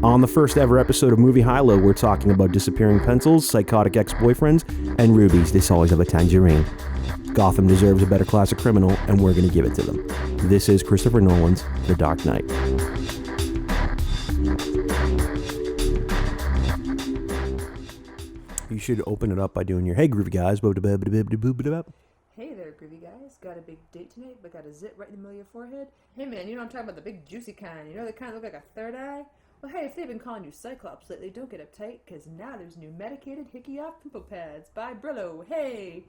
On the first ever episode of Movie HighLow, we're talking about disappearing pencils, psychotic ex-boyfriends, and rubies. This always have a tangerine. Gotham deserves a better class of criminal, and we're going to give it to them. This is Christopher Nolan's The Dark Knight. You should open it up by doing your, hey, groovy guys. Hey there, groovy guys. Got a big date tonight, but got a zit right in the middle of your forehead? Hey man, you know I'm talking about the big juicy kind. You know the kind that look like a third eye? Well, hey, if they've been calling you Cyclops lately, don't get uptight, because now there's new medicated hickey-off pimple pads by Brillo. Hey!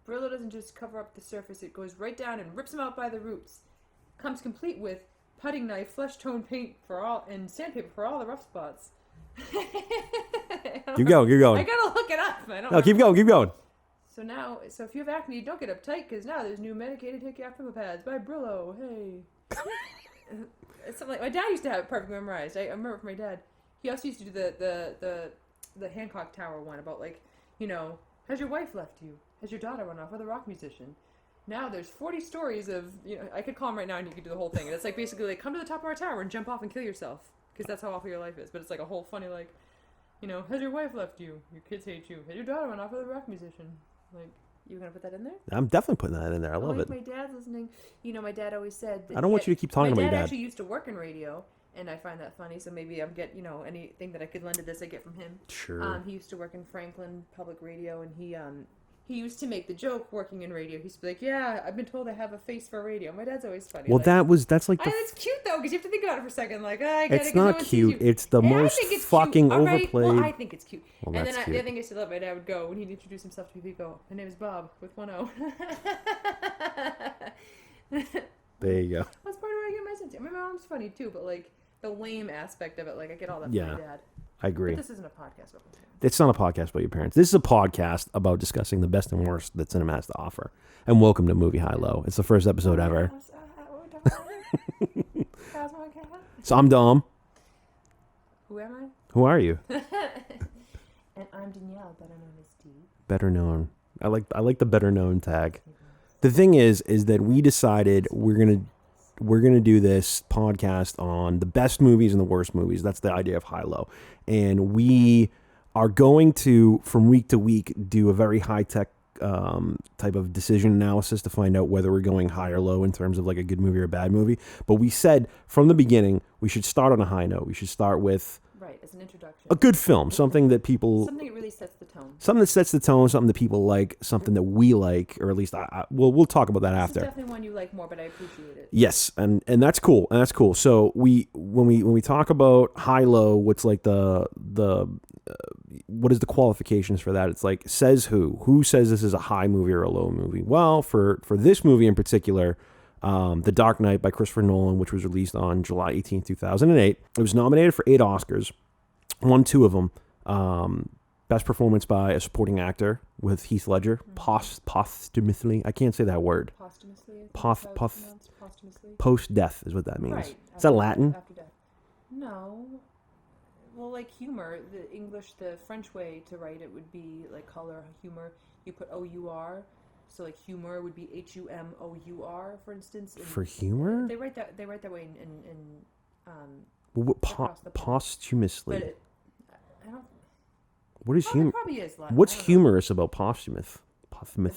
Brillo doesn't just cover up the surface, it goes right down and rips them out by the roots. Comes complete with putty knife, flesh tone paint for all, and sandpaper for all the rough spots. Keep going. I gotta look it up. I don't No, keep going. So if you have acne, don't get uptight, because now there's new medicated hickey-off pimple pads by Brillo. Hey. Something like, my dad used to have it perfectly memorized. I remember from my dad. He also used to do the Hancock Tower one about, like, you know, has your wife left you? Has your daughter run off with a rock musician? Now there's 40 stories of, you know, I could call him right now and you could do the whole thing. And it's like basically like, come to the top of our tower and jump off and kill yourself, because that's how awful your life is. But it's like a whole funny, like, you know, has your wife left you? Your kids hate you. Has your daughter run off with a rock musician? Like, you gonna put that in there? I'm definitely putting that in there. I love it. My dad's listening. You know, my dad always said that I don't want you to keep talking about your dad. My dad actually used to work in radio, and I find that funny. So maybe I'm you know, anything that I could lend to this, I get from him. Sure. He used to work in Franklin Public Radio, and he used to make the joke working in radio. He used to be like, "Yeah, I've been told I have a face for radio." My dad's always funny. Well, like, that's like. It's cute though, because you have to think about it for a second. Like, I get it's not cute. It's the most fucking overplayed. Well, I think it's cute. Well, and then cute. The other thing I used to love, my dad would go when he'd introduce himself to people. He'd go, "My name is Bob with one O." There you go. That's part of where I get my sense. My mom's funny too, but like the lame aspect of it, like I get all that from my dad. I agree. But this isn't a podcast about my parents. It's not a podcast about your parents. This is a podcast about discussing the best and worst that cinema has to offer. And welcome to Movie HighLow. It's the first episode ever. So I'm Dom. Who am I? Who are you? And I'm Danielle, better known as D. Better known. I like the better known tag. The thing is that we decided we're gonna do this podcast on the best movies and the worst movies. That's the idea of HighLow. And we are going to, from week to week, do a very high-tech type of decision analysis to find out whether we're going high or low in terms of like a good movie or a bad movie. But we said from the beginning we should start on a high note. We should start with as an introduction, a good film, something that really sets the tone. Something that sets the tone, something that people like, something that we like, or at least we'll talk about that after. It's definitely one you like more, but I appreciate it. Yes, and that's cool. So when we talk about high-low, what's like the what is the qualifications for that? It's like, says who says this is a high movie or a low movie? Well, for this movie in particular, The Dark Knight by Christopher Nolan, which was released on July 18, 2008. It was nominated for 8 Oscars, won 2 of them. Best performance by a supporting actor with Heath Ledger, posthumously. I can't say that word. Posthumously? Posthumously? Post-death is what that means. Right. Is that Latin? After death. No. Well, like humor, the French way to write it would be like color, humor. You put O-U-R. So like humor would be H-U-M-O-U-R, for instance. For humor? They write that way in posthumously. But I don't. What is humor? Probably is Latin. What's humorous about posthumous?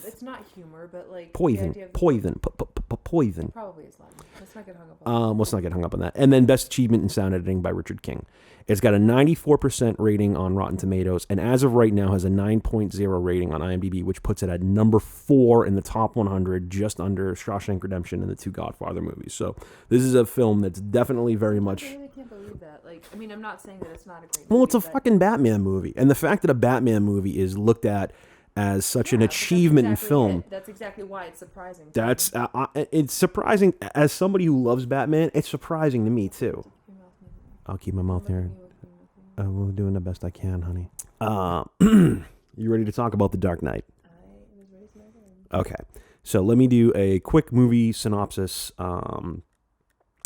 It's not humor, but like poison. Poison. It probably is Latin. Let's not get hung up on that. Let's not get hung up on that. And then Best Achievement in Sound Editing by Richard King. It's got a 94% rating on Rotten Tomatoes, and as of right now has a 9.0 rating on IMDb, which puts it at number 4 in the top 100, just under Shawshank Redemption and the 2 Godfather movies. So this is a film that's definitely very much. I really can't believe that. Like, I mean, I'm not saying that it's not a great movie. Well, it's a fucking Batman movie, and the fact that a Batman movie is looked at as such an achievement in film. That's exactly why it's surprising. It's surprising as somebody who loves Batman. It's surprising to me too. I'll keep my mouth here. We're doing the best I can, honey. You ready to talk about The Dark Knight? I was ready for my Okay, so let me do a quick movie synopsis on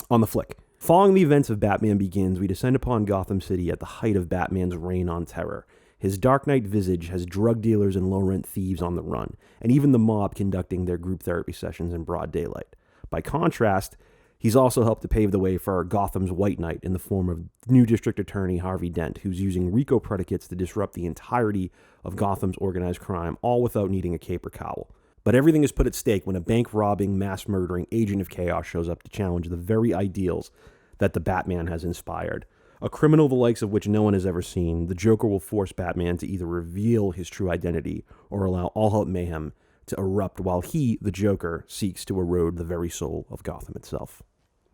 the flick. Following the events of Batman Begins, we descend upon Gotham City at the height of Batman's reign on terror. His Dark Knight visage has drug dealers and low-rent thieves on the run, and even the mob conducting their group therapy sessions in broad daylight. By contrast, he's also helped to pave the way for Gotham's White Knight in the form of new District Attorney Harvey Dent, who's using RICO predicates to disrupt the entirety of Gotham's organized crime, all without needing a cape or cowl. But everything is put at stake when a bank-robbing, mass-murdering agent of chaos shows up to challenge the very ideals that the Batman has inspired. A criminal the likes of which no one has ever seen, the Joker will force Batman to either reveal his true identity or allow all-out mayhem to erupt while he, the Joker, seeks to erode the very soul of Gotham itself.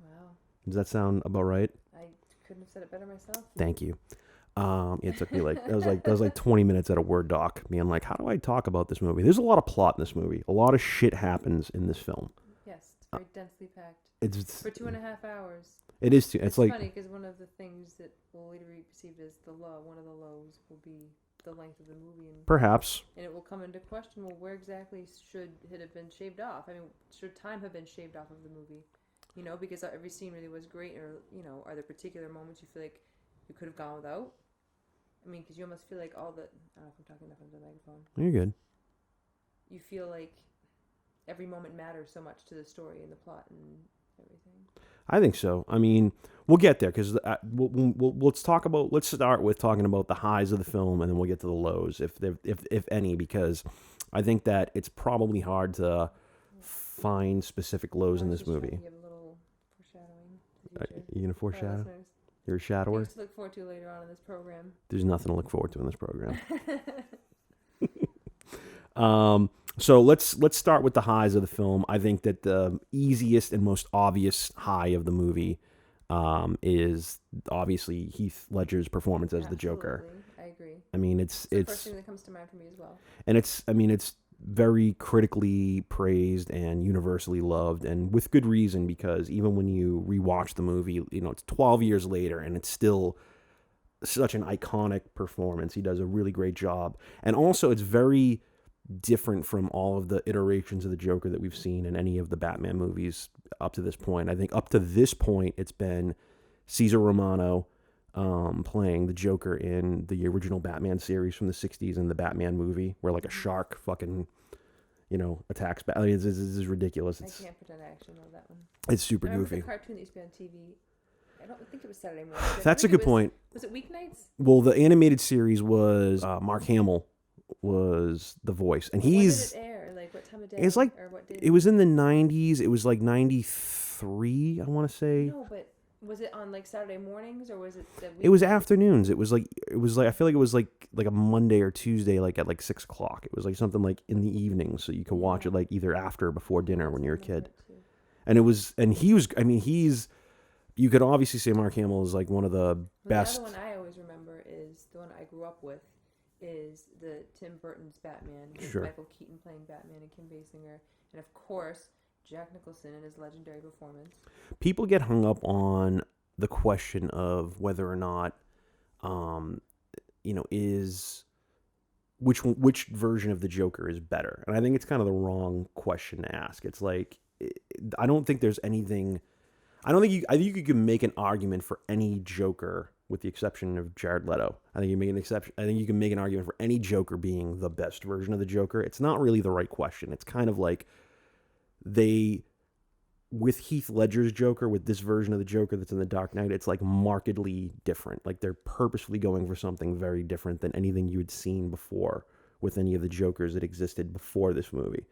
Wow. Does that sound about right? I couldn't have said it better myself. Thank you. It took me that was like 20 minutes at a Word doc, being like, how do I talk about this movie? There's a lot of plot in this movie. A lot of shit happens in this film. Yes, it's very densely packed. It's for 2.5 hours. It is too. It's like funny because one of the things that will later be perceived as the low, one of the lows will be the length of the movie, and perhaps, and it will come into question. Well, where exactly should it have been shaved off? I mean, should time have been shaved off of the movie? You know, because every scene really was great, or are there particular moments you feel like you could have gone without? I mean, because you almost feel like all the. I don't know if I'm talking enough into the microphone. You're good. You feel like every moment matters so much to the story and the plot and everything. I think so. I mean, we'll get there because let's start with talking about the highs of the film, and then we'll get to the lows, if any, because I think that it's probably hard to find specific lows in this movie. Give a little foreshadowing. You gonna foreshadow? Listeners. You're a shadower. Things to look forward to later on in this program. There's nothing to look forward to in this program. So let's start with the highs of the film. I think that the easiest and most obvious high of the movie is obviously Heath Ledger's performance as the Joker. I agree. I mean, it's the first thing that comes to mind for me as well. And it's very critically praised and universally loved, and with good reason, because even when you rewatch the movie, it's 12 years later and it's still such an iconic performance. He does a really great job. And also it's very different from all of the iterations of the Joker that we've seen in any of the Batman movies up to this point. I think up to this point, it's been Cesar Romano playing the Joker in the original Batman series from the 60s and the Batman movie, where like a shark fucking, attacks. I mean, this is ridiculous. I can't pretend I actually know that one. It's super goofy. The cartoon that used to be on TV. I don't think it was Saturday morning. That's a good point. Was it weeknights? Well, the animated series was Mark Hamill was the voice, and he's. When did it air? Like what time of day? It's like or what day? It was in the 90s. It was like 93, I want to say. No, but was it on like Saturday mornings or was it? It was afternoons. It was like I feel like it was like a Monday or Tuesday, like at like 6 o'clock. It was like something like in the evening, so you could watch it like either after or before dinner when you're a kid. You could obviously say Mark Hamill is like one of the best. The other one I always remember is the one I grew up with. Is the Tim Burton's Batman, Sure. Michael Keaton playing Batman and Kim Basinger, and of course Jack Nicholson in his legendary performance. People get hung up on the question of whether or not, is which version of the Joker is better, and I think it's kind of the wrong question to ask. It's like I don't think there's anything. I think you can make an argument for any Joker, with the exception of Jared Leto. I think you can make an argument for any Joker being the best version of the Joker. It's not really the right question. It's kind of like with Heath Ledger's Joker, with this version of the Joker that's in The Dark Knight, it's like markedly different. Like they're purposefully going for something very different than anything you had seen before with any of the Jokers that existed before this movie.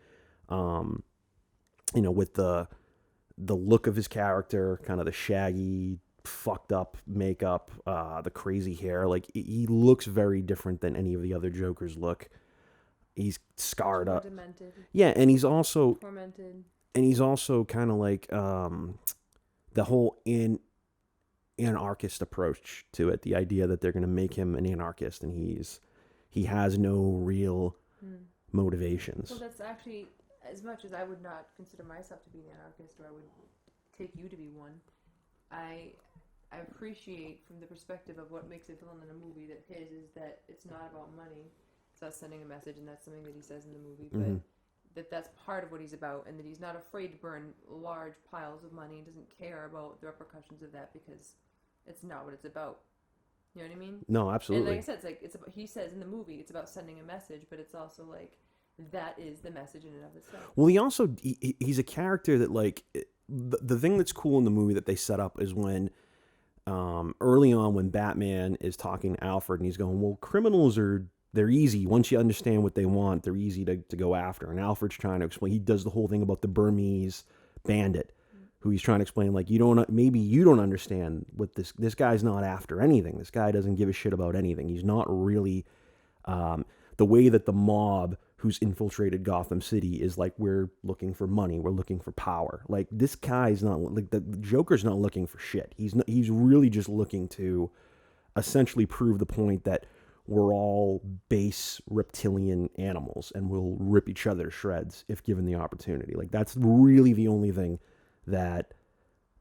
With the look of his character, kind of the shaggy, fucked up makeup, the crazy hair, like he looks very different than any of the other Jokers look. He's scarred up. Demented. Yeah, and he's also tormented. And he's also kind of like the whole anarchist approach to it, the idea that they're going to make him an anarchist and he has no real motivations. Well, that's actually, as much as I would not consider myself to be an anarchist, or I would take you to be one, I appreciate from the perspective of what makes a villain in a movie that his is that it's not about money. It's not sending a message, and that's something that he says in the movie, but that's part of what he's about, and that he's not afraid to burn large piles of money and doesn't care about the repercussions of that because it's not what it's about. You know what I mean? No, absolutely. And like I said, it's like he says in the movie, it's about sending a message, but it's also like that is the message in and of itself. Well, he's a character that like the thing that's cool in the movie that they set up is when early on when Batman is talking to Alfred and he's going, well, criminals they're easy. Once you understand what they want, they're easy to go after. And Alfred's trying to explain. He does the whole thing about the Burmese bandit, who he's trying to explain, like, maybe you don't understand what this guy's not after anything. This guy doesn't give a shit about anything. He's not really the way that the mob who's infiltrated Gotham City is like, we're looking for money, we're looking for power. Like, this guy's not, like, the Joker's not looking for shit. He's really just looking to essentially prove the point that we're all base reptilian animals and we'll rip each other to shreds if given the opportunity. Like, that's really the only thing that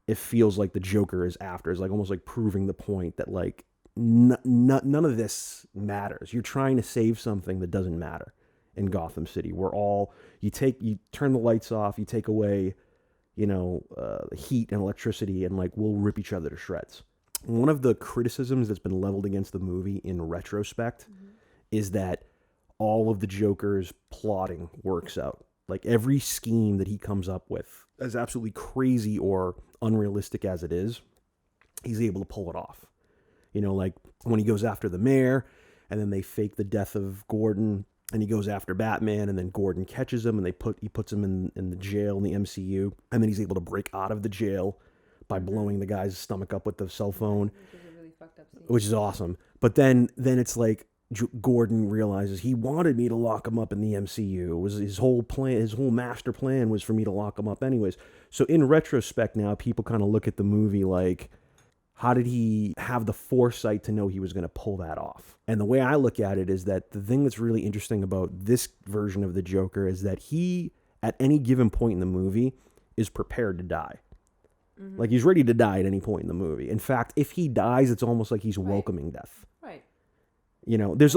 it feels like the Joker is after, is like almost like proving the point that like none of this matters. You're trying to save something that doesn't matter in Gotham City. We're all, you turn the lights off, you take away, heat and electricity, and like we'll rip each other to shreds. One of the criticisms that's been leveled against the movie in retrospect is that all of the Joker's plotting works out. Like, every scheme that he comes up with, as absolutely crazy or unrealistic as it is, he's able to pull it off. Like when he goes after the mayor, and then they fake the death of Gordon, and he goes after Batman, and then Gordon catches him, and he puts him in the jail in the MCU, and then he's able to break out of the jail by blowing the guy's stomach up with the cell phone, Which is a really fucked up scene. which is awesome. But then it's like Gordon realizes he wanted me to lock him up in the MCU. It was his whole plan. His whole master plan was for me to lock him up anyways. So in retrospect now, people kind of look at the movie like, how did he have the foresight to know he was going to pull that off? And the way I look at it is that the thing that's really interesting about this version of the Joker is that he, at any given point in the movie, is prepared to die. Mm-hmm. Like, he's ready to die at any point in the movie. In fact, if he dies, it's almost like he's welcoming death. Right. There's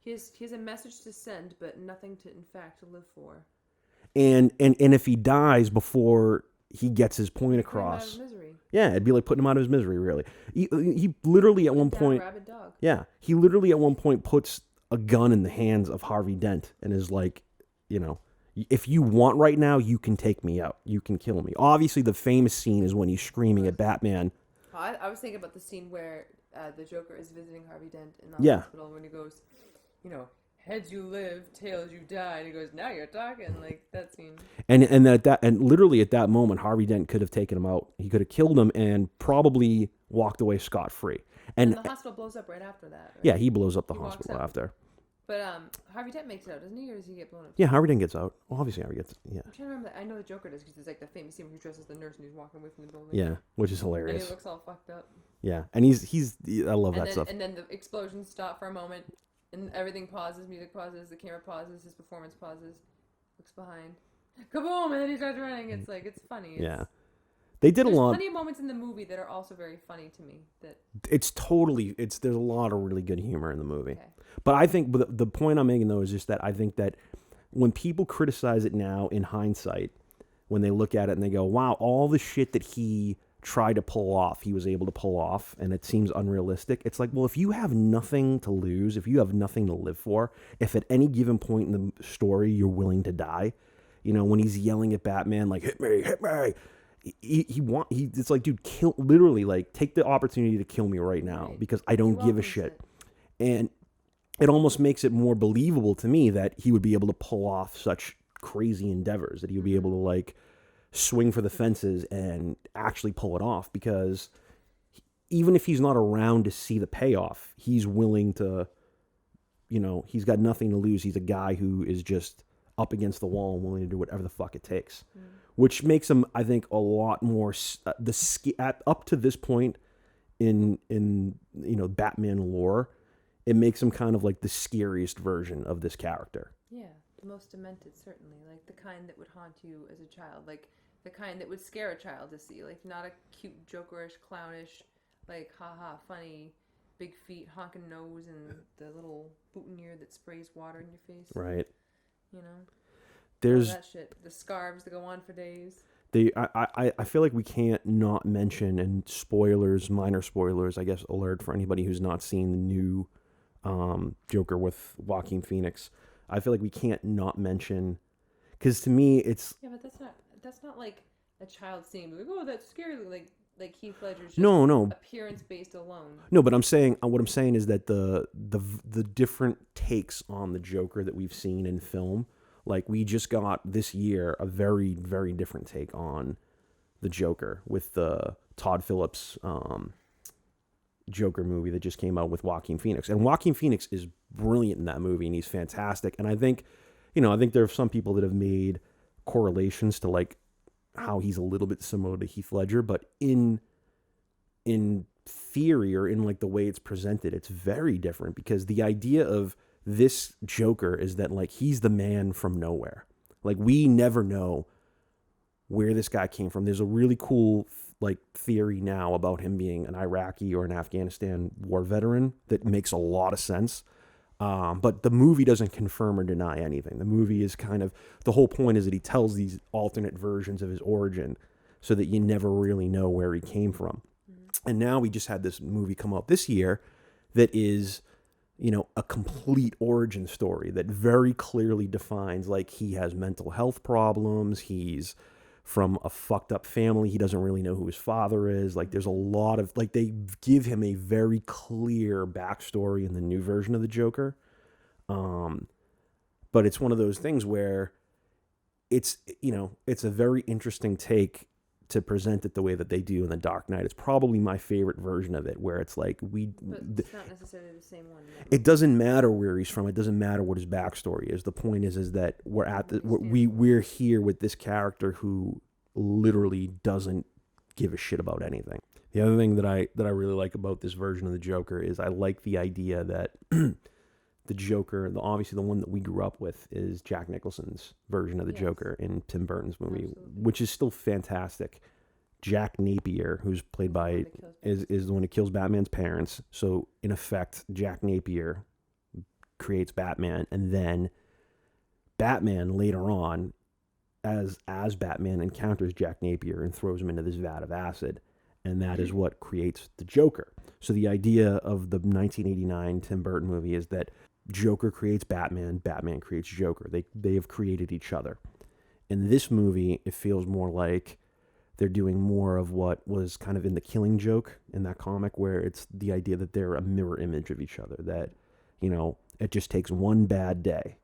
he has a message to send, but nothing to, in fact, live for. And if he dies before he gets his point across, yeah, it'd be like putting him out of his misery. Really, he literally at one point, rabid dog. Yeah, he literally at one point puts a gun in the hands of Harvey Dent and is like, if you want right now, you can take me out. You can kill me. Obviously, the famous scene is when he's screaming at Batman. I was thinking about the scene where the Joker is visiting Harvey Dent in the hospital when he goes, heads you live, tails you die. And he goes, now you're talking, like that scene. And literally at that moment, Harvey Dent could have taken him out. He could have killed him and probably walked away scot-free. And the hospital blows up right after that. Right? Yeah, he blows up the hospital after. But Harvey Dent makes it out, doesn't he? Or does he get blown up? Yeah, Harvey Dent gets out. Well, obviously Harvey gets. Yeah. I'm trying to remember that. I know the Joker does because it's like the famous scene where he dresses the nurse and he's walking away from the building. Yeah, which is hilarious. And he looks all fucked up. Yeah, and he's I love that stuff. And then the explosions stop for a moment, and everything pauses. Music pauses. The camera pauses. His performance pauses. Looks behind. Kaboom! And then he starts running. It's like, it's funny. Yeah. They did a lot. There's plenty of moments in the movie that are also very funny to me. There's a lot of really good humor in the movie. Okay. But I think the point I'm making though is just that I think that when people criticize it now in hindsight, when they look at it and they go, wow, all the shit that he tried to pull off, he was able to pull off, and it seems unrealistic. It's like, well, if you have nothing to lose, if you have nothing to live for, if at any given point in the story you're willing to die, when he's yelling at Batman like, hit me, it's like, dude, literally, like, take the opportunity to kill me right now because I don't give a shit. And it almost makes it more believable to me that he would be able to pull off such crazy endeavors, that he would be able to like swing for the fences and actually pull it off, because even if he's not around to see the payoff, he's willing to, he's got nothing to lose. He's a guy who is just up against the wall and willing to do whatever the fuck it takes. Which makes him, I think, a lot more up to this point in Batman lore. It makes him kind of like the scariest version of this character. Yeah, the most demented, certainly. Like the kind that would haunt you as a child, like the kind that would scare a child to see. Like not a cute, jokerish, clownish, like haha, funny, big feet, honking nose, and the little boutonniere that sprays water in your face. Right. There's all that shit. The scarves that go on for days. I feel like we can't not mention, and spoilers, minor spoilers, I guess, alert for anybody who's not seen the new Joker with Joaquin Phoenix. I feel like we can't not mention, because to me it's Yeah, but that's not like a child seeing like, oh, that's scary, like Heath Ledger's just no. appearance based alone. No, but I'm saying what I'm saying is that the different takes on the Joker that we've seen in film, like we just got this year a very, very different take on the Joker with the Todd Phillips Joker movie that just came out with Joaquin Phoenix. And Joaquin Phoenix is brilliant in that movie, and he's fantastic. And I think there are some people that have made correlations to like how he's a little bit similar to Heath Ledger, but in theory, or in like the way it's presented, it's very different, because the idea of this Joker is that like he's the man from nowhere. Like we never know where this guy came from. There's a really cool like theory now about him being an Iraqi or an Afghanistan war veteran that makes a lot of sense. But the movie doesn't confirm or deny anything. The movie is kind of, the whole point is that he tells these alternate versions of his origin so that you never really know where he came from. And now we just had this movie come out this year that is, a complete origin story that very clearly defines, like, he has mental health problems. He's from a fucked up family. He doesn't really know who his father is. Like, there's a lot of, like, they give him a very clear backstory in the new version of the Joker. But it's one of those things where it's a very interesting take to present it the way that they do in The Dark Knight. It's probably my favorite version of it, where it's like But it's not necessarily the same one. No. It doesn't matter where he's from. It doesn't matter what his backstory is. The point is that we're here with this character who literally doesn't give a shit about anything. The other thing that I really like about this version of the Joker is I like the idea that the Joker, obviously the one that we grew up with, is Jack Nicholson's version of the Joker in Tim Burton's movie. Absolutely. Which is still fantastic. Jack Napier, who's played by, is the one who kills Batman's parents. So in effect, Jack Napier creates Batman, and then Batman later on, as Batman, encounters Jack Napier and throws him into this vat of acid, and that is what creates the Joker. So the idea of the 1989 Tim Burton movie is that Joker creates Batman, Batman creates Joker. They have created each other. In this movie, it feels more like they're doing more of what was kind of in The Killing Joke in that comic, where it's the idea that they're a mirror image of each other, that, it just takes one bad day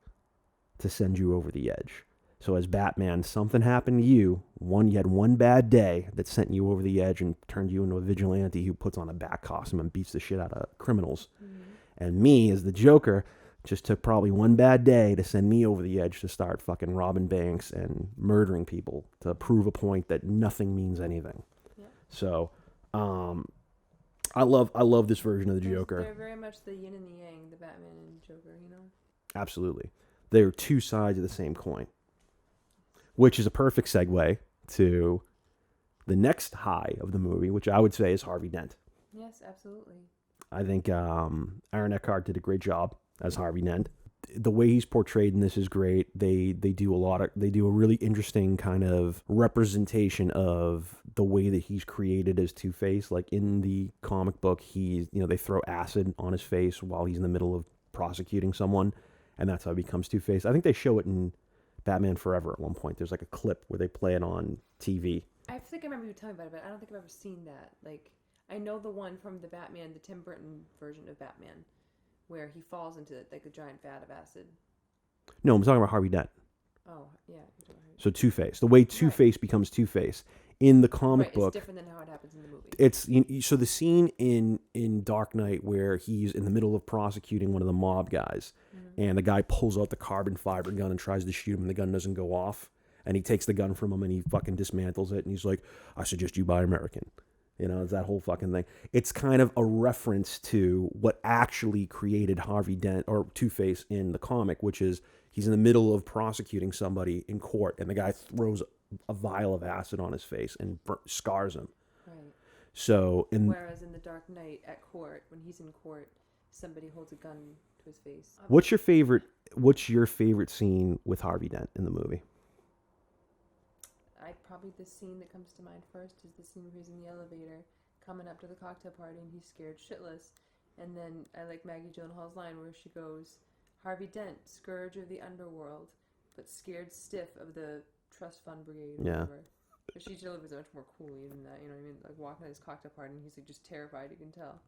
to send you over the edge. So as Batman, something happened to you. You had one bad day that sent you over the edge and turned you into a vigilante who puts on a bat costume and beats the shit out of criminals. Mm-hmm. And me, as the Joker, just took probably one bad day to send me over the edge to start fucking robbing banks and murdering people to prove a point that nothing means anything. Yeah. So, I love this version of the Joker. They're very much the yin and the yang, the Batman and Joker, Absolutely. They're two sides of the same coin. Which is a perfect segue to the next high of the movie, which I would say is Harvey Dent. Yes, absolutely. I think Aaron Eckhart did a great job as Harvey Dent. The way he's portrayed in this is great. They do a really interesting kind of representation of the way that he's created as Two-Face. Like in the comic book, they throw acid on his face while he's in the middle of prosecuting someone, and that's how he becomes Two-Face. I think they show it in Batman Forever at one point. There's like a clip where they play it on TV. I think I remember you telling me about it, but I don't think I've ever seen that. Like, I know the one from the Tim Burton version of Batman, where he falls into like a giant vat of acid. No, I'm talking about Harvey Dent. Oh, yeah. So Two-Face. The way Two-Face becomes Two-Face in the comic book. It's different than how it happens in the movie. It's so the scene in Dark Knight where he's in the middle of prosecuting one of the mob guys, and the guy pulls out the carbon fiber gun and tries to shoot him, and the gun doesn't go off, and he takes the gun from him and he fucking dismantles it, and he's like, "I suggest you buy American." It's that whole fucking thing. It's kind of a reference to what actually created Harvey Dent, or Two-Face, in the comic, which is he's in the middle of prosecuting somebody in court, and the guy throws a vial of acid on his face and scars him. Right. So, whereas in The Dark Knight, at court, when he's in court, somebody holds a gun to his face. What's your favorite scene with Harvey Dent in the movie? probably the scene that comes to mind first is the scene where he's in the elevator coming up to the cocktail party and he's scared shitless. And then I like Maggie Gyllenhaal's line where she goes, "Harvey Dent, scourge of the underworld, but scared stiff of the trust fund brigade." Or whatever. But she delivers it much more coolly than that. You know what I mean? Like walking at his cocktail party and he's like just terrified. You can tell.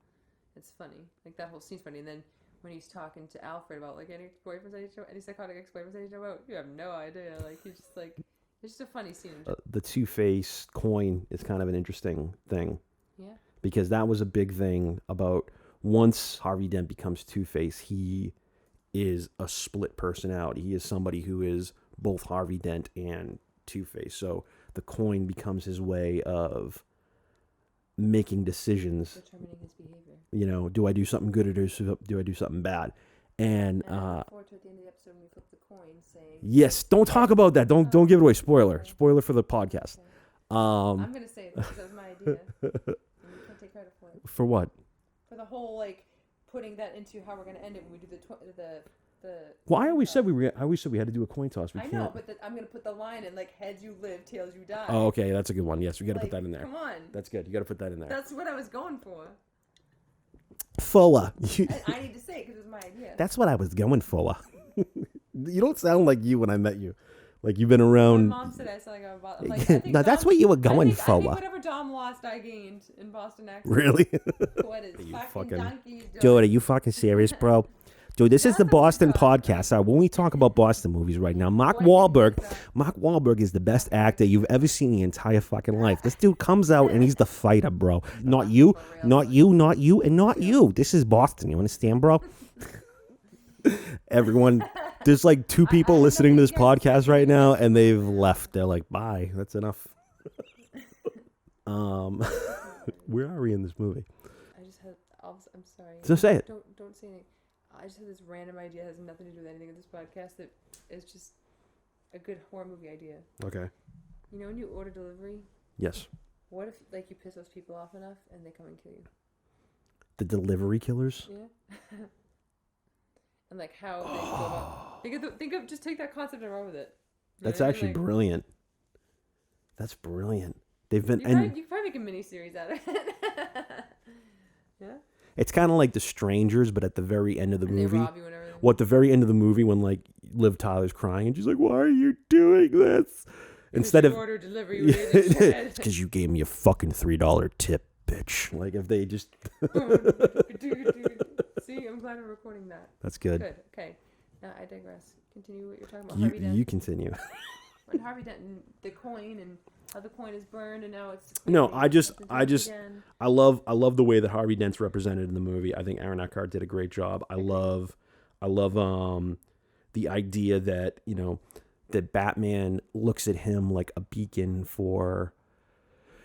It's funny. Like that whole scene's funny. And then when he's talking to Alfred about like any ex-boyfriends that you know, any psychotic ex-boyfriends that you know about, you have no idea. Like he's just like, it's just a funny scene. The Two-Face coin is kind of an interesting thing. Yeah. Because that was a big thing about once Harvey Dent becomes Two-Face, he is a split personality. He is somebody who is both Harvey Dent and Two-Face. So the coin becomes his way of making decisions. Determining his behavior. You know, do I do something good or do I do something bad? And I look forward to at the end of the episode when we flip the coin saying... Yes, don't talk about that. Don't give it away. Spoiler for the podcast. Okay. I'm going to say it because that was my idea. And you can't take credit for it. For what? For the whole, like, putting that into how we're going to end it when we do the Well, I always said we had to do a coin toss. I know, but I'm going to put the line in, like, heads you live, tails you die. Oh, okay, that's a good one. Yes, we got to put that in there. Come on. That's good. You got to put that in there. That's what I was going for. Fulla. I need to say it because it was my idea. That's what I was going for. You don't sound like you when I met you. Like you've been around. My mom said I sound like I'm like, I think no, that's what you were going for. I think whatever Dom lost, I gained in Boston accent. Really? What is You fucking donkeys doing? Dude, are you fucking serious, bro? Dude, this is the Boston podcast. When we talk about Boston movies right now, Mark Wahlberg is the best actor you've ever seen in your entire fucking life. This dude comes out and he's the fighter, bro. Not you, and not you. This is Boston. You understand, bro? Everyone, there's like 2 people listening to this podcast right now, and they've left. They're like, bye. That's enough. Where are we in this movie? I just had. I'm sorry. Just say it. Don't say anything. I just had this random idea. It has nothing to do with anything with this podcast. That is just a good horror movie idea. Okay. You know when you order delivery? Yes. What if like you piss those people off enough and they come and kill you? The delivery killers? Yeah. And like how they go about. Think of just take that concept and run with it. That's actually brilliant. That's brilliant. They've been you can probably make a mini series out of it. Yeah. It's kind of like The Strangers, but at the very end of the movie. They rob you and everything. Well, at the very end of the movie, when like Liv Tyler's crying and she's like, "Why are you doing this?" Instead of order delivery, it's because you gave me a fucking $3 tip, bitch. Like if they just. See, I'm glad we're recording that. That's good. Good. Okay. Now I digress. Continue what you're talking about. Harvey Dent. You continue. When Harvey Dent and the coin and how the coin is burned and now it's. No, I love the way that Harvey Dent's represented in the movie. I think Aaron Eckhart did a great job. I love the idea that that Batman looks at him like a beacon for.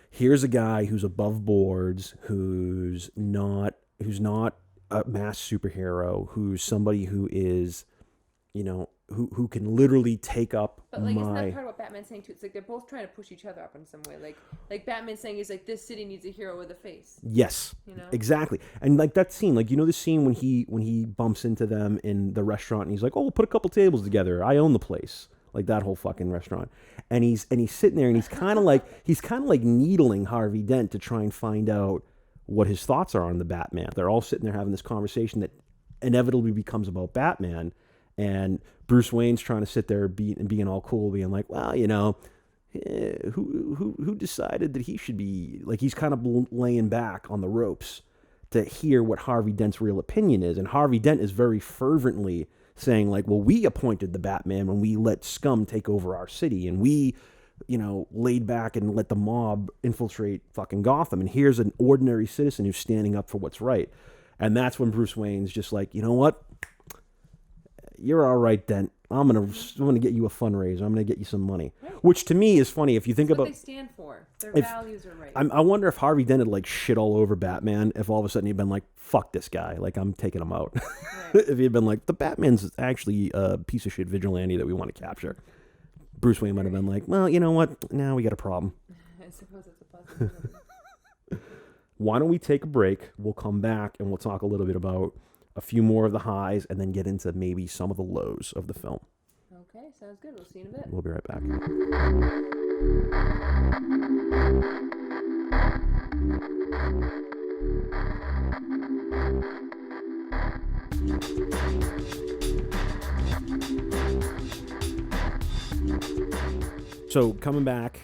Here's a guy who's above boards, who's not a mass superhero, who's somebody who is, who can literally take up But like, isn't that part of what Batman's saying too? It's like they're both trying to push each other up in some way. Like Batman's saying is like this city needs a hero with a face. Yes, exactly. And like that scene, like the scene when he bumps into them in the restaurant and he's like, "Oh, we'll put a couple tables together. I own the place." Like that whole fucking restaurant. And he's sitting there and he's kind of like needling Harvey Dent to try and find out what his thoughts are on the Batman. They're all sitting there having this conversation that inevitably becomes about Batman. And Bruce Wayne's trying to sit there being all cool, being like, well, who decided that he should be, like, he's kind of laying back on the ropes to hear what Harvey Dent's real opinion is. And Harvey Dent is very fervently saying, like, well, we appointed the Batman when we let scum take over our city, and we, laid back and let the mob infiltrate fucking Gotham. And here's an ordinary citizen who's standing up for what's right. And that's when Bruce Wayne's just like, you know what? You're all right, Dent. I'm gonna get you a fundraiser. I'm gonna get you some money, right. Which to me is funny if you think about what they stand for. Their values are right. I wonder if Harvey Dent had like shit all over Batman. If all of a sudden he'd been like, "Fuck this guy," like I'm taking him out. Right. If he'd been like, "The Batman's actually a piece of shit vigilante that we want to capture," Bruce Wayne might have been like, "Well, you know what? Now we got a problem." I suppose it's a possibility. Why don't we take a break? We'll come back and we'll talk a little bit about a few more of the highs, and then get into maybe some of the lows of the film. Okay, sounds good. We'll see you in a bit. We'll be right back. So coming back,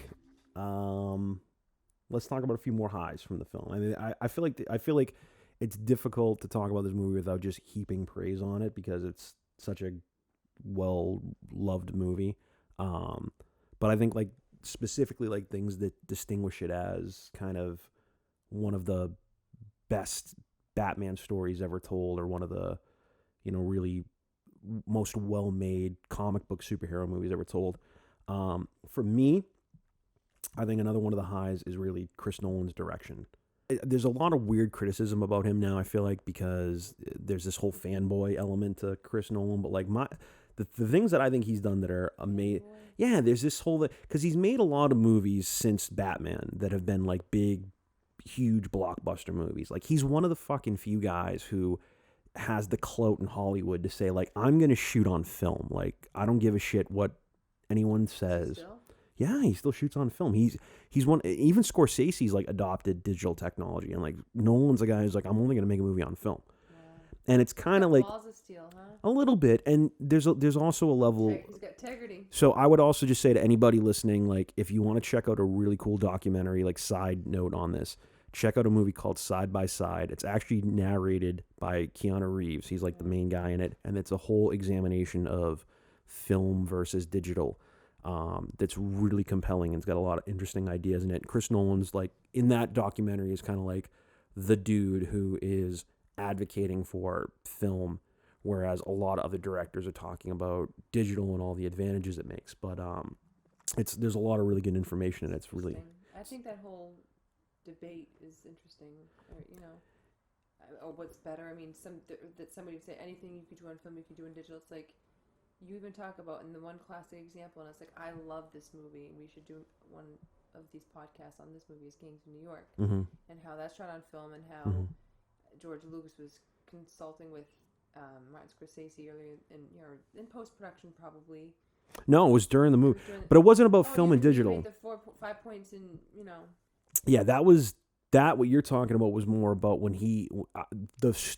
let's talk about a few more highs from the film. I mean, I feel like it's difficult to talk about this movie without just heaping praise on it because it's such a well-loved movie. But I think like specifically like things that distinguish it as kind of one of the best Batman stories ever told, or one of the, really most well-made comic book superhero movies ever told. For me, I think another one of the highs is really Chris Nolan's direction. There's a lot of weird criticism about him now, I feel like, because there's this whole fanboy element to Chris Nolan. But like the things that I think he's done that are amazing. Yeah, there's this whole, because he's made a lot of movies since Batman that have been like big, huge blockbuster movies. Like he's one of the fucking few guys who has the clout in Hollywood to say like, I'm going to shoot on film. Like I don't give a shit what anyone says. Still? Yeah, he still shoots on film. He's one. Even Scorsese's like adopted digital technology, and like Nolan's a guy who's like, I'm only going to make a movie on film. And it's kind of like balls of steel, huh? a little bit. And there's also a level. He's got integrity. So I would also just say to anybody listening, like if you want to check out a really cool documentary, like side note on this, check out a movie called Side by Side. It's actually narrated by Keanu Reeves. He's like the main guy in it, and it's a whole examination of film versus digital. That's really compelling, and it's got a lot of interesting ideas in it. Chris Nolan's like in that documentary is kind of like the dude who is advocating for film, whereas a lot of other directors are talking about digital and all the advantages it makes. But there's a lot of really good information, and it's really. I think that whole debate is interesting. Or what's better? I mean, that somebody would say anything you could do on film, you could do in digital. It's like. You even talk about in the one classic example, and it's like, I love this movie, and we should do one of these podcasts on this movie, is Gangs of New York, and how that's shot on film, and how George Lucas was consulting with Martin Scorsese earlier in post-production probably. No, it was during the movie, but it wasn't about film and digital. Made the 5 points in, Yeah, what you're talking about was more about when the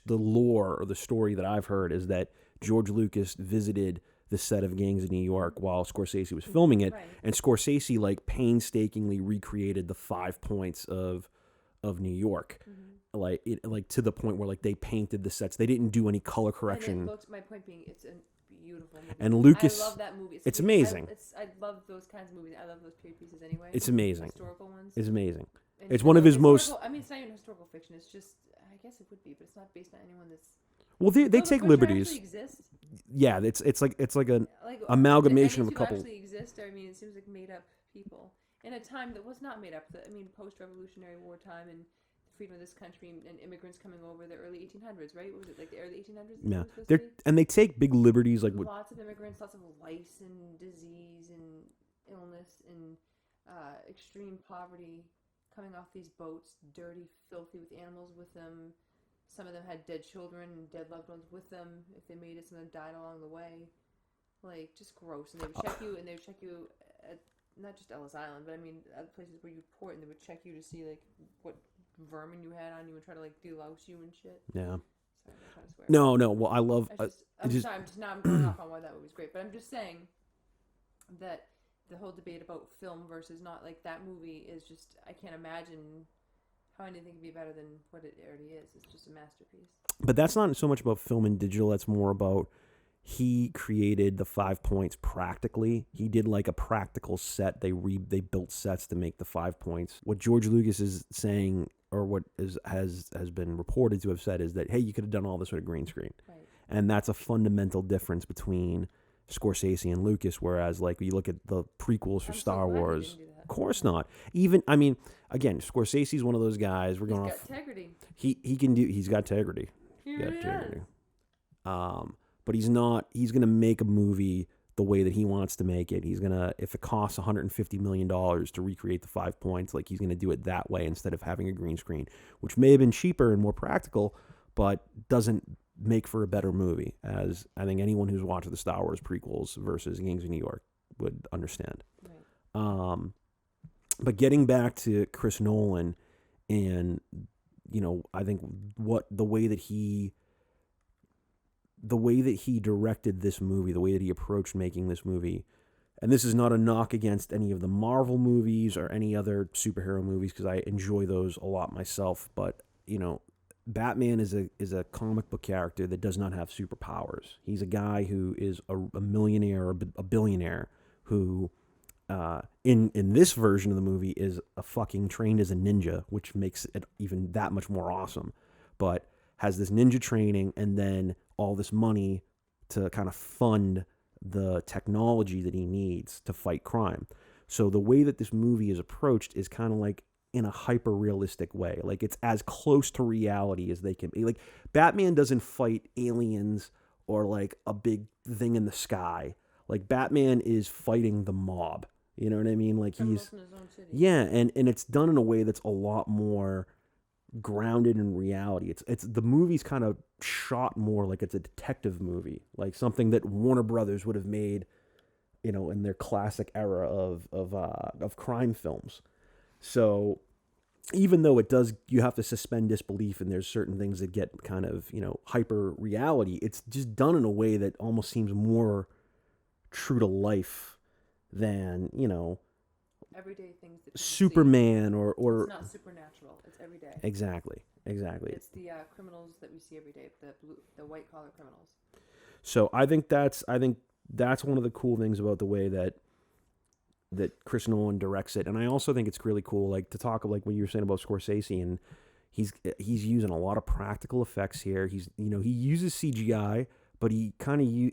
lore or the story that I've heard is that George Lucas visited the set of Gangs of New York while Scorsese was filming it, right. And Scorsese like painstakingly recreated the 5 points of New York, like to the point where like they painted the sets. They didn't do any color correction. My point being, it's a beautiful movie. And Lucas, I love that movie. It's amazing. I love those kinds of movies. I love those period pieces anyway. It's amazing. Historical ones. It's amazing. And it's one of his most. I mean, it's not even historical fiction. It's just, I guess it would be, but it's not based on anyone that's. Well, they take liberties. Exist? Yeah, it's like an amalgamation of a couple. Actually exist. I mean, it seems like made up people in a time that was not made up. Post-Revolutionary War time and the freedom of this country and immigrants coming over the early 1800s, right? What was it like the early 1800s? Yeah, they take big liberties like lots of immigrants, lots of lice and disease and illness and extreme poverty coming off these boats, dirty, filthy, with animals with them. Some of them had dead children and dead loved ones with them. If they made it, some of them died along the way. Like, just gross. And they would check you, at not just Ellis Island, but I mean, other places where you port, and they would check you to see, like, what vermin you had on you and try to, like, delouse you and shit. Yeah. Sorry, I'm trying to swear. No. Well, I love... I'm going off on why that movie was great, but I'm just saying that the whole debate about film versus not, like, that movie is just, I can't imagine how anything can be better than what it already is. It's just a masterpiece. But that's not so much about film and digital. That's more about he created the 5 points practically. He did like a practical set. They built sets to make the 5 points. What George Lucas is saying, or what has been reported to have said, is that, hey, you could have done all this with a green screen. Right. And that's a fundamental difference between Scorsese and Lucas, whereas like you look at the prequels for Star Wars. Of course not. Even, I mean, again, Scorsese's one of those guys. He's got integrity. He's got integrity. But he's going to make a movie the way that he wants to make it. He's going to, if it costs $150 million to recreate the 5 points, like he's going to do it that way instead of having a green screen, which may have been cheaper and more practical, but doesn't make for a better movie, as I think anyone who's watched the Star Wars prequels versus Gangs of New York would understand. Right. But getting back to Chris Nolan, and I think the way that he directed this movie, the way that he approached making this movie, and this is not a knock against any of the Marvel movies or any other superhero movies, because I enjoy those a lot myself, but, Batman is a comic book character that does not have superpowers. He's a guy who is a millionaire or a billionaire who, in this version of the movie, is a fucking trained as a ninja, which makes it even that much more awesome. But has this ninja training and then all this money to kind of fund the technology that he needs to fight crime. So the way that this movie is approached is kind of like in a hyper-realistic way. Like, it's as close to reality as they can be. Like, Batman doesn't fight aliens or, like, a big thing in the sky. Like, Batman is fighting the mob. You know what I mean? Like, he's... in his own city. Yeah, and it's done in a way that's a lot more grounded in reality. It's the movie's kind of shot more like it's a detective movie. Like, something that Warner Brothers would have made, in their classic era of crime films. So even though you have to suspend disbelief and there's certain things that get kind of, hyper reality, it's just done in a way that almost seems more true to life than, everyday things that Superman see. or it's not supernatural. It's everyday. Exactly. It's the criminals that we see every day, the white collar criminals. So I think that's one of the cool things about the way that Chris Nolan directs it. And I also think it's really cool, like, to talk, like, what you were saying about Scorsese, and he's using a lot of practical effects here. He uses CGI, but he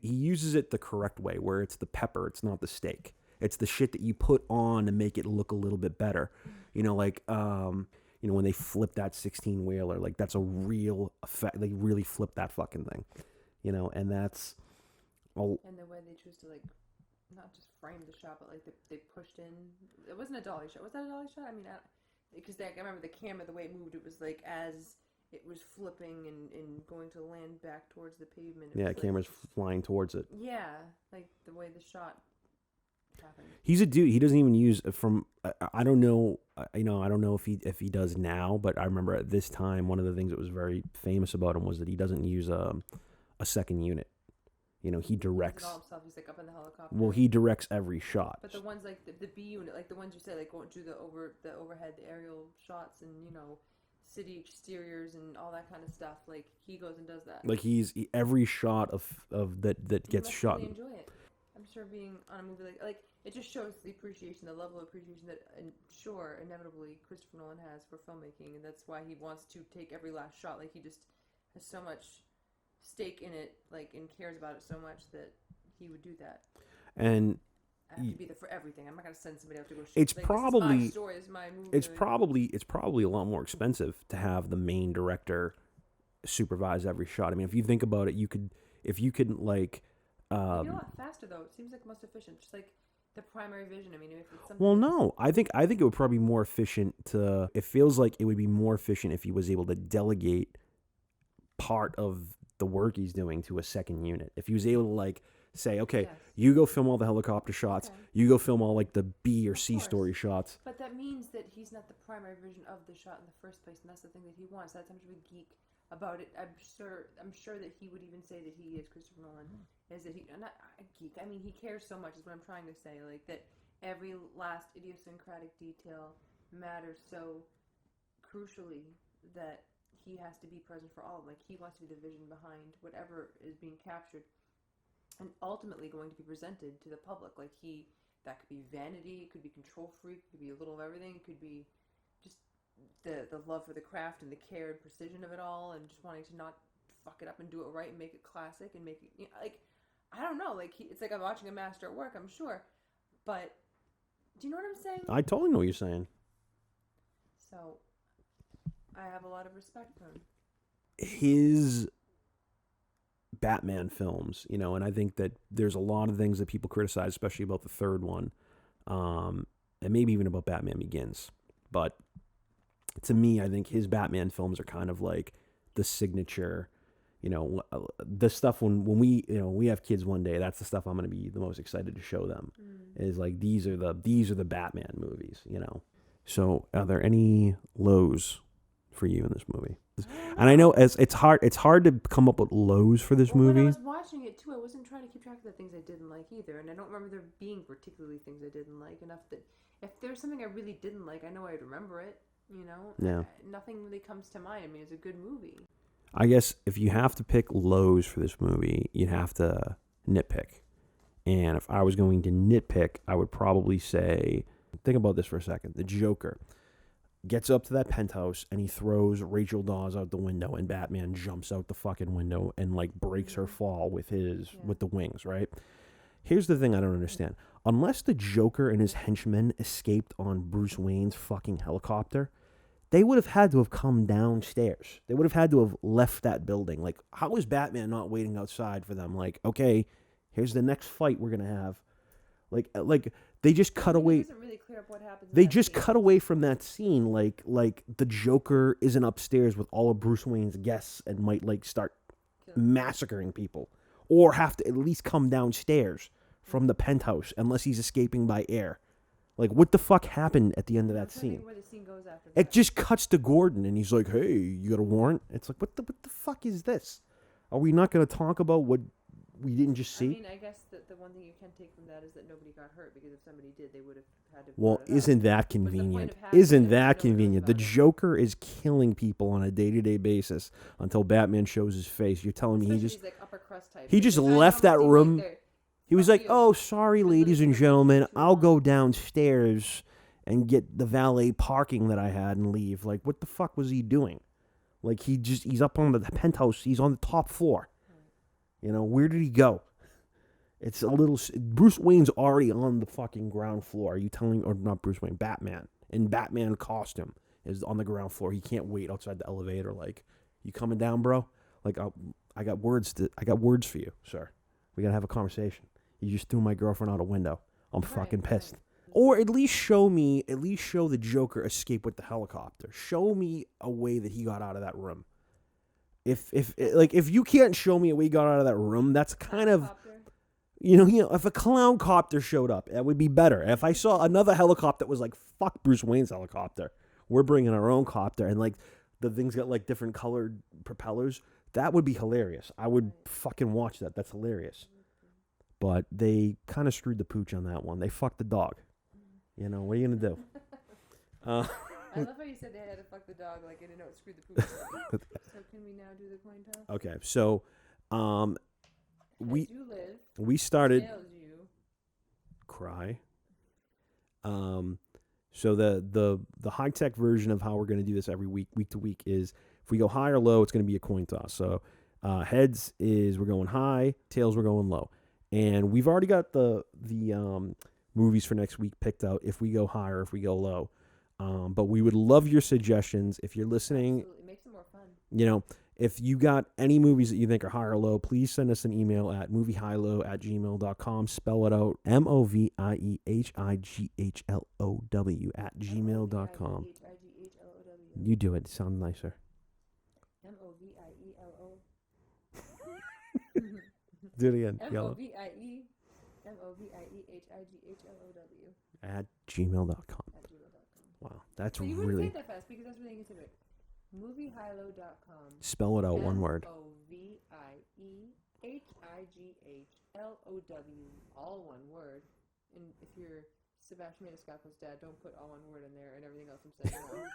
uses it the correct way, where it's the pepper, it's not the steak. It's the shit that you put on to make it look a little bit better. When they flip that 16-wheeler, like, that's a real effect. They really flip that fucking thing. And that's and the way they choose to, like, not just frame the shot, but, like, they pushed in. It wasn't a dolly shot. Was that a dolly shot? I mean, because I remember the camera, the way it moved, it was like as it was flipping and going to land back towards the pavement. Yeah, camera's flying towards it. Yeah, like the way the shot happened. He's a dude. He doesn't even use from. I don't know. I don't know if he does now, but I remember at this time, one of the things that was very famous about him was that he doesn't use a second unit. He directs. All himself. He's like up in the helicopter. Well, he directs every shot. But the ones like the B unit, like the ones you said, like won't do the overhead, the aerial shots, and city exteriors and all that kind of stuff. Like, he goes and does that. Like, every shot of that gets shot. Really enjoy it. I'm sure being on a movie like it just shows the appreciation, the level of appreciation that, inevitably Christopher Nolan has for filmmaking, and that's why he wants to take every last shot. Like, he just has so much stake in it, like, and cares about it so much that he would do that. And I have to be there for everything. I'm not gonna send somebody out to go shoot. It's like, probably this is my story, this is my movie. It's probably a lot more expensive to have the main director supervise every shot. I mean, if you think about it, if you could like. It'd be a lot faster though. It seems like most efficient, just like the primary vision. I mean, if it's something. Well, no, I think it would probably be more efficient to. It feels like it would be more efficient if he was able to delegate part of the work he's doing to a second unit. If he was able to, like, say, okay, yes, you go film all the helicopter shots, okay, you go film all, like, the B or C story shots. But that means that he's not the primary vision of the shot in the first place, and that's the thing that he wants. That's how much of a geek about it. I'm sure that he would even say that he is Christopher Nolan. Is that he not a geek? I mean, he cares so much. Is what I'm trying to say. Like, that every last idiosyncratic detail matters so crucially that he has to be present for all. Like, he wants to be the vision behind whatever is being captured and ultimately going to be presented to the public. Like, that could be vanity, it could be control freak, it could be a little of everything, it could be just the love for the craft and the care and precision of it all, and just wanting to not fuck it up and do it right and make it classic and make it, like, I don't know, like, it's like I'm watching a master at work, I'm sure, but do you know what I'm saying? I totally know what you're saying. So I have a lot of respect for him. His Batman films, and I think that there's a lot of things that people criticize, especially about the third one, and maybe even about Batman Begins. But to me, I think his Batman films are kind of like the signature, the stuff when we have kids one day, that's the stuff I'm going to be the most excited to show them. Is like, these are the Batman movies, So are there any lows for you in this movie? And I know it's hard to come up with lows for this movie. When I was watching it too, I wasn't trying to keep keep track of the things I didn't like either, and I don't remember there being particularly things I didn't like enough that if there's something I really didn't like, I know I'd remember it. You know, Yeah. Nothing really comes to mind. I mean, it's a good movie. I guess if you have to pick lows for this movie, you'd have to nitpick. And if I was going to nitpick, I would probably say, think about this for a second. The Joker gets up to that penthouse and he throws Rachel Dawes out the window, and Batman jumps out the fucking window and like breaks her fall with with the wings, right? Here's the thing I don't understand. Unless the Joker and his henchmen escaped on Bruce Wayne's fucking helicopter, they would have had to have come downstairs. They would have had to have left that building. Like, how is Batman not waiting outside for them? Like, okay, here's the next fight we're gonna have. Like they just cut away. It doesn't really clear up what happens. They just cut away from that scene. Like the Joker isn't upstairs with all of Bruce Wayne's guests and might like start massacring people, or have to at least come downstairs from the penthouse unless he's escaping by air. Like, what the fuck happened at the end of that scene? Where the scene goes after It that. just cuts to Gordon, and he's like, "Hey, you got a warrant?" It's like, what the fuck is this? Are we not going to talk about what we didn't just see? I mean, I guess the one thing you can take from that is that nobody got hurt, because if somebody did, they would have had to. Well, isn't that convenient? of having Isn't it if that no one knows convenient? The about it? Joker is killing people on a day-to-day basis until Batman shows his face. You're telling me Especially he just these, like, upper crust types. he just Because I left that almost seem room. like they're- He was fuck like, you. "Oh, sorry, Been ladies living and here for gentlemen, too I'll long." go downstairs and get the valet parking that I had and leave." Like, what the fuck was he doing? Like, he's up on the penthouse. He's on the top floor. You know, where did he go? It's a little... Bruce Wayne's already on the fucking ground floor. Are you telling... Or not Bruce Wayne, Batman. In Batman costume is on the ground floor. He can't wait outside the elevator. Like, you coming down, bro? Like, I got words for you, sir. We gotta have a conversation. You just threw my girlfriend out a window. I'm fucking pissed. Or at least show the Joker escape with the helicopter. Show me a way that he got out of that room. If you can't show me a way he got out of that room, that's kind of... Helicopter. You know, if a clown copter showed up, that would be better. If I saw another helicopter that was like, fuck Bruce Wayne's helicopter, we're bringing our own copter, and like the thing's got like different colored propellers, that would be hilarious. I would fucking watch that. That's hilarious. But they kind of screwed the pooch on that one. They fucked the dog. You know, what are you going to do? I love how you said they had to fuck the dog, like I didn't know it screwed the poop. So can we now do the coin toss? Okay, so As you live, we started... tails you. Cry. So the high-tech version of how we're going to do this every week to week, is if we go high or low, it's going to be a coin toss. So heads is we're going high, tails we're going low. And we've already got the movies for next week picked out if we go high or if we go low. But we would love your suggestions. If you're listening, Absolutely. Makes it more fun. you know, if you got any movies that you think are high or low, please send us an email at moviehighlow@gmail.com. Spell it out, MOVIEHIGHLOW @gmail.com. You do it. Sound nicer. MOVIELO. Do it again. Yellow. MOVIEMOVIEHIGHLOW @gmail.com. Wow, that's So you wouldn't say really... it that fast because that's really consider it. Moviehighlow.com. Spell it out, one word. MOVIEHIGHLOW, all one word. And if you're Sebastian Maniscalco's dad, don't put all one word in there and everything else I'm saying wrong.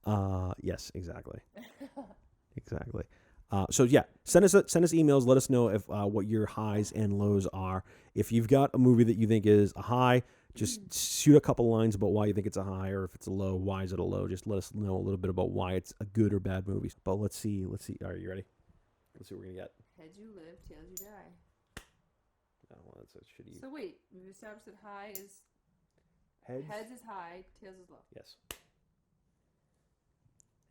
@gmail.com. Yes, exactly. Exactly. So yeah, send us emails. Let us know if what your highs and lows are. If you've got a movie that you think is a high, just shoot a couple lines about why you think it's a high, or if it's a low, why is it a low? Just let us know a little bit about why it's a good or bad movie. But let's see. All right, you ready? Let's see what we're gonna get. Heads you live, tails you die. Oh, well, that's a shitty. So wait, we've established that high is Heads. is high, tails is low. Yes.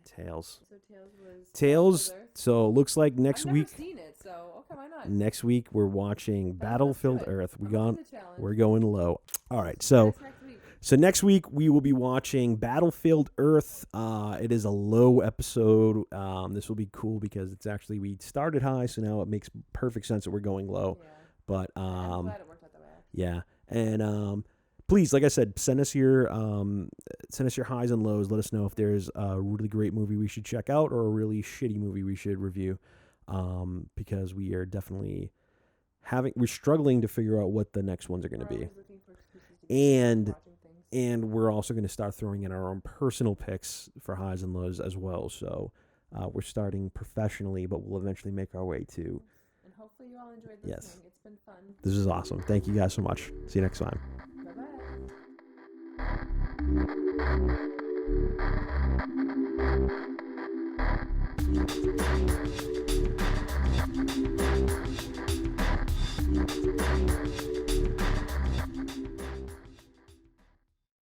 Tails. So tails was Tails. Battlefield Earth. So looks like next I've week. never seen it, so okay, why not? Next week we're watching Battlefield good. Earth. I'm up for the challenge. We're going low. All right. So That's next week. next week we will be watching Battlefield Earth. It is a low episode. This will be cool because it's actually, we started high, so now it makes perfect sense that we're going low. Yeah. But I'm glad it worked out that way. yeah, and please, like I said, send us your highs and lows. Let us know if there's a really great movie we should check out or a really shitty movie we should review. because we are definitely we're struggling to figure out what the next ones are going to be. And we're also going to start throwing in our own personal picks for highs and lows as well. So we're starting professionally, but we'll eventually make our way to. And hopefully you all enjoyed listening. Yes. It's been fun. This is awesome. Thank you guys so much. See you next time. Bye-bye.